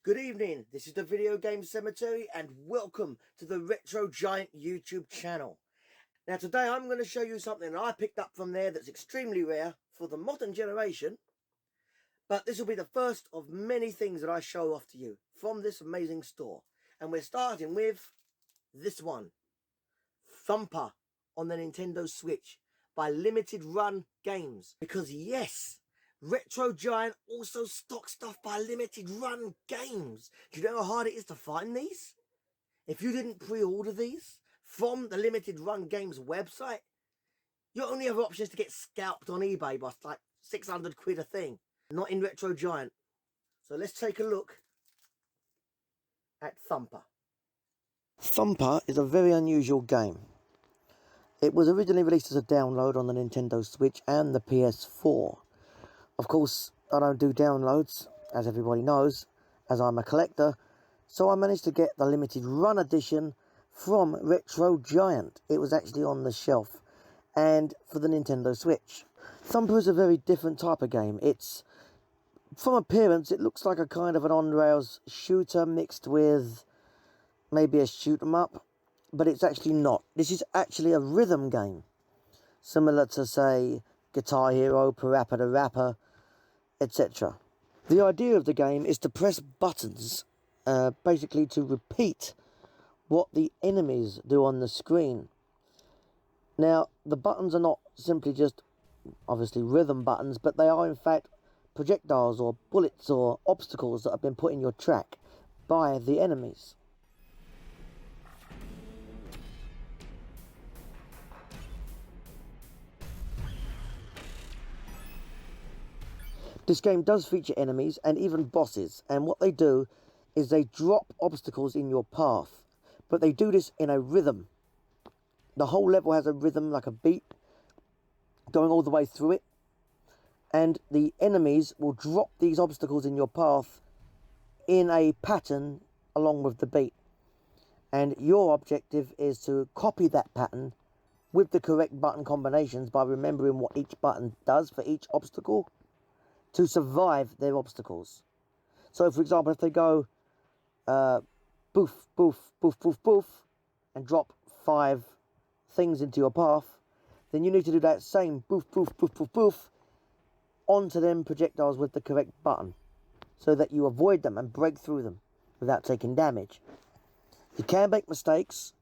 Good evening, this is the Video Game Cemetery and welcome to the Retro Giant YouTube channel. Now today I'm going to show you something I picked up from there that's extremely rare for the modern generation. But this will be the first of many things that I show off to you from this amazing store. And we're starting with this one. Thumper on the Nintendo Switch by Limited Run Games. Because yes, Retro Giant also stocks stuff by Limited Run Games. Do you know how hard it is to find these? If you didn't pre-order these from the Limited Run Games website, your only other option is to get scalped on eBay by like 600 quid a thing. Not in Retro Giant. So let's take a look at Thumper. Thumper is a very unusual game. It was originally released as a download on the Nintendo Switch and the PS4. Of course, I don't do downloads, as everybody knows, as I'm a collector, so I managed to get the limited run edition from Retro Giant. It was actually on the shelf, and for the Nintendo Switch. Thumper is a very different type of game. It's, from appearance, it looks like a kind of an on-rails shooter mixed with maybe a shoot-'em-up, but it's actually not. This is actually a rhythm game, similar to, say, Guitar Hero, Parappa the Rapper, etc. The idea of the game is to press buttons, basically to repeat what the enemies do on the screen. Now, the buttons are not simply just, obviously, rhythm buttons, but they are in fact projectiles or bullets or obstacles that have been put in your track by the enemies. This game does feature enemies and even bosses, and what they do is they drop obstacles in your path, but they do this in a rhythm. The whole level has a rhythm, like a beat, going all the way through it, and the enemies will drop these obstacles in your path in a pattern along with the beat. And your objective is to copy that pattern with the correct button combinations by remembering what each button does for each obstacle, to survive their obstacles. So, for example, if they go boof, boof, boof, boof, boof, and drop 5 things into your path, then you need to do that same boof, boof, boof, boof, boof onto them projectiles with the correct button, so that you avoid them and break through them without taking damage. You can make mistakes,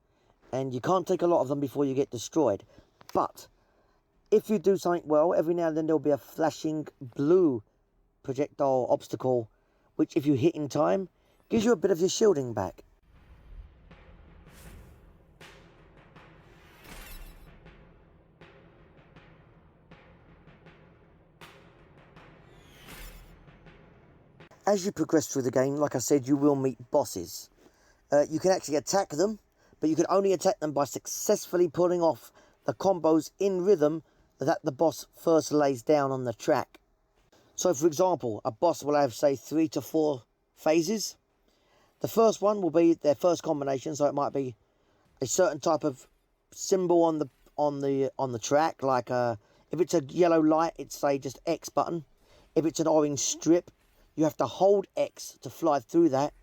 and you can't take a lot of them before you get destroyed, but if you do something well, every now and then there'll be a flashing blue projectile obstacle, which if you hit in time, gives you a bit of your shielding back. As you progress through the game, like I said, you will meet bosses. You can actually attack them, but you can only attack them by successfully pulling off the combos in rhythm that the boss first lays down on the track. So, for example, a boss will have, say, 3 to 4 phases. The first one will be their first combination, so it might be a certain type of symbol on the track, like if it's a yellow light, it's, say, just X button. If it's an orange strip, you have to hold X to fly through that.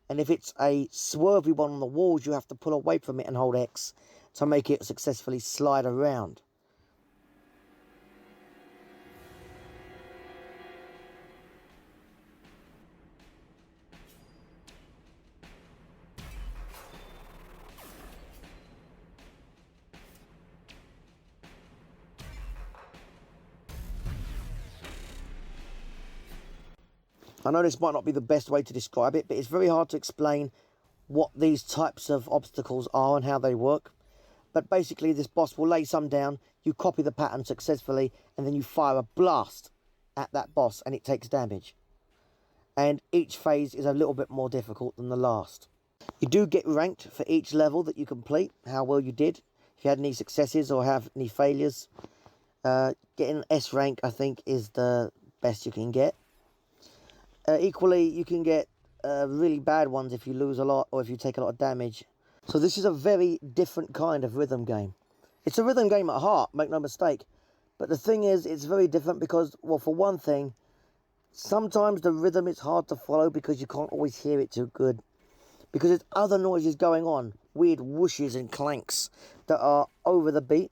And if it's a swervy one on the walls, you have to pull away from it and hold X to make it successfully slide around. I know this might not be the best way to describe it, but it's very hard to explain what these types of obstacles are and how they work. But basically, this boss will lay some down, you copy the pattern successfully, and then you fire a blast at that boss, and it takes damage. And each phase is a little bit more difficult than the last. You do get ranked for each level that you complete, how well you did, if you had any successes or have any failures. Getting S rank, I think, is the best you can get. Equally, you can get really bad ones if you lose a lot or if you take a lot of damage. So this is a very different kind of rhythm game. It's a rhythm game at heart, make no mistake. But the thing is, it's very different because, well, for one thing, sometimes the rhythm is hard to follow because you can't always hear it too good. Because there's other noises going on, weird whooshes and clanks that are over the beat.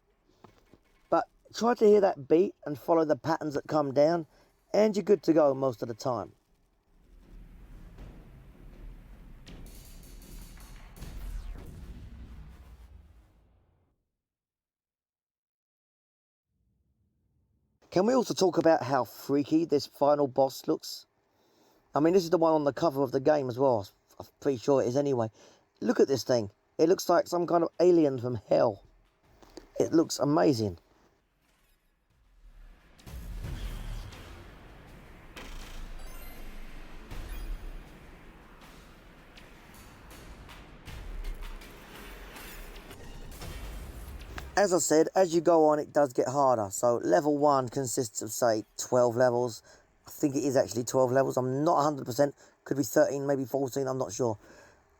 But try to hear that beat and follow the patterns that come down, and you're good to go most of the time. Can we also talk about how freaky this final boss looks? I mean, this is the one on the cover of the game as well. I'm pretty sure it is anyway. Look at this thing. It looks like some kind of alien from hell. It looks amazing. As I said, as you go on, it does get harder. So level 1 consists of, say, 12 levels. I think it is actually 12 levels. I'm not 100%. Could be 13, maybe 14, I'm not sure.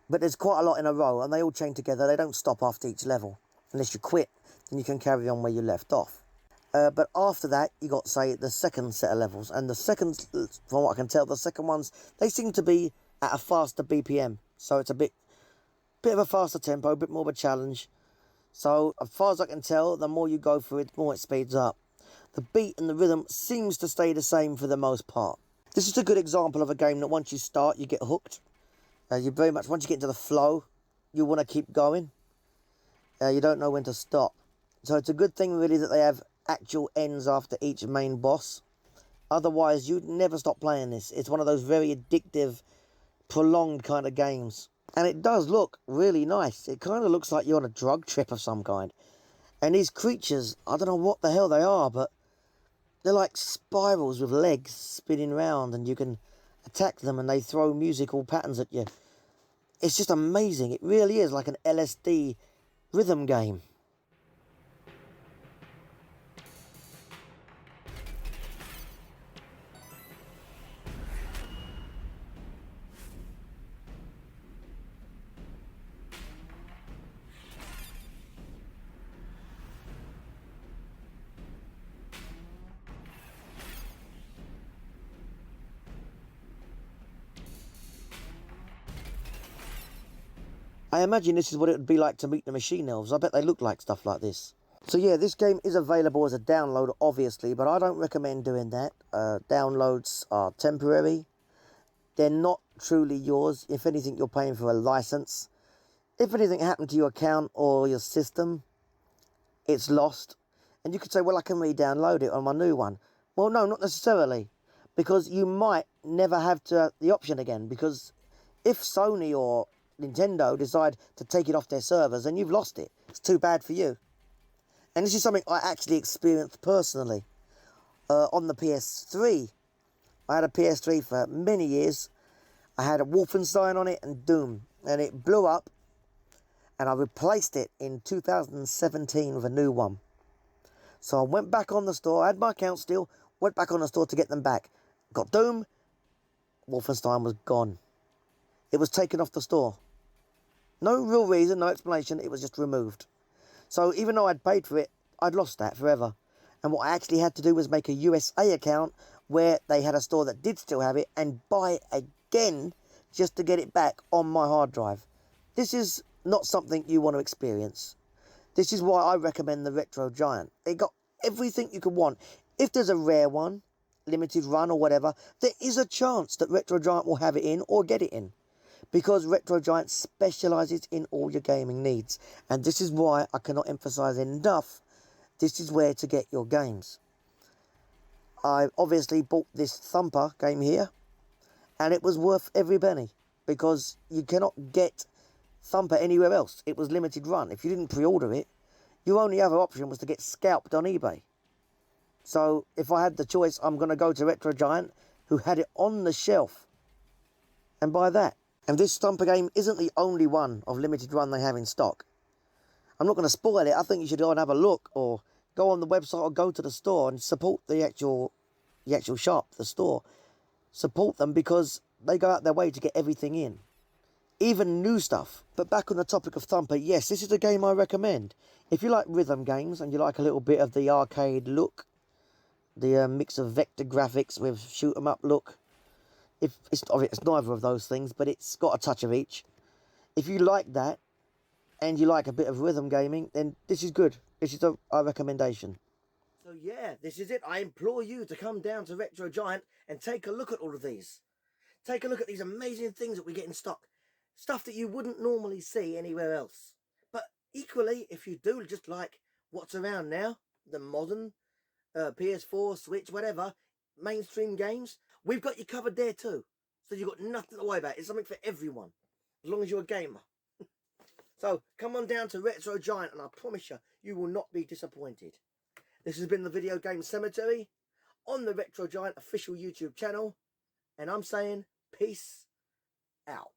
But there's quite a lot in a row, and they all chain together. They don't stop after each level. Unless you quit, then you can carry on where you left off. But after that, you got, say, the second set of levels. And the second, from what I can tell, the second ones, they seem to be at a faster BPM. So it's a bit of a faster tempo, a bit more of a challenge. So, as far as I can tell, the more you go through it, the more it speeds up. The beat and the rhythm seems to stay the same for the most part. This is a good example of a game that once you start, you get hooked. Once you get into the flow, you want to keep going. You don't know when to stop. So it's a good thing, really, that they have actual ends after each main boss. Otherwise, you'd never stop playing this. It's one of those very addictive, prolonged kind of games. And it does look really nice. It kind of looks like you're on a drug trip of some kind. And these creatures, I don't know what the hell they are, but they're like spirals with legs spinning round, and you can attack them and they throw musical patterns at you. It's just amazing. It really is like an LSD rhythm game. I imagine this is what it would be like to meet the machine elves. I bet they look like stuff like this. So yeah, this game is available as a download, obviously, but I don't recommend doing that. Downloads are temporary. They're not truly yours. If anything, you're paying for a license. If anything happened to your account or your system, it's lost. And you could say, well, I can re-download it on my new one. Well, no, not necessarily. Because you might never have the option again. Because if Sony or Nintendo decide to take it off their servers, and you've lost it. It's too bad for you. And this is something I actually experienced personally on the PS3. I had a PS3 for many years. I had a Wolfenstein on it and Doom, and it blew up, and I replaced it in 2017 with a new one. So I went back on the store. I had my account still, went back on the store to get them back. Got Doom, Wolfenstein was gone. It was taken off the store. No real reason, no explanation, it was just removed. So even though I'd paid for it, I'd lost that forever. And what I actually had to do was make a USA account where they had a store that did still have it and buy it again just to get it back on my hard drive. This is not something you want to experience. This is why I recommend the Retro Giant. It got everything you could want. If there's a rare one, limited run or whatever, there is a chance that Retro Giant will have it in or get it in. Because Retro Giant specialises in all your gaming needs. And this is why I cannot emphasise enough, this is where to get your games. I obviously bought this Thumper game here, and it was worth every penny. Because you cannot get Thumper anywhere else. It was limited run. If you didn't pre-order it, your only other option was to get scalped on eBay. So if I had the choice, I'm going to go to Retro Giant, who had it on the shelf, and buy that. And this Thumper game isn't the only one of limited run they have in stock. I'm not going to spoil it. I think you should go and have a look, or go on the website, or go to the store and support the actual shop, the store. Support them, because they go out their way to get everything in. even new stuff. But back on the topic of Thumper, yes, this is a game I recommend. If you like rhythm games and you like a little bit of the arcade look, the mix of vector graphics with shoot 'em up look, if it's neither of those things, but it's got a touch of each. If you like that and you like a bit of rhythm gaming, then this is good. This is a recommendation. So yeah, this is it. I implore you to come down to Retro Giant and take a look at all of these. Take a look at these amazing things that we get in stock. Stuff that you wouldn't normally see anywhere else. But equally, if you do just like what's around now, the modern PS4, Switch, whatever, mainstream games, we've got you covered there too. So you've got nothing to worry about. It's something for everyone, as long as you're a gamer. So come on down to Retro Giant and I promise you, you will not be disappointed. This has been the Video Game Cemetery on the Retro Giant official YouTube channel. And I'm saying peace out.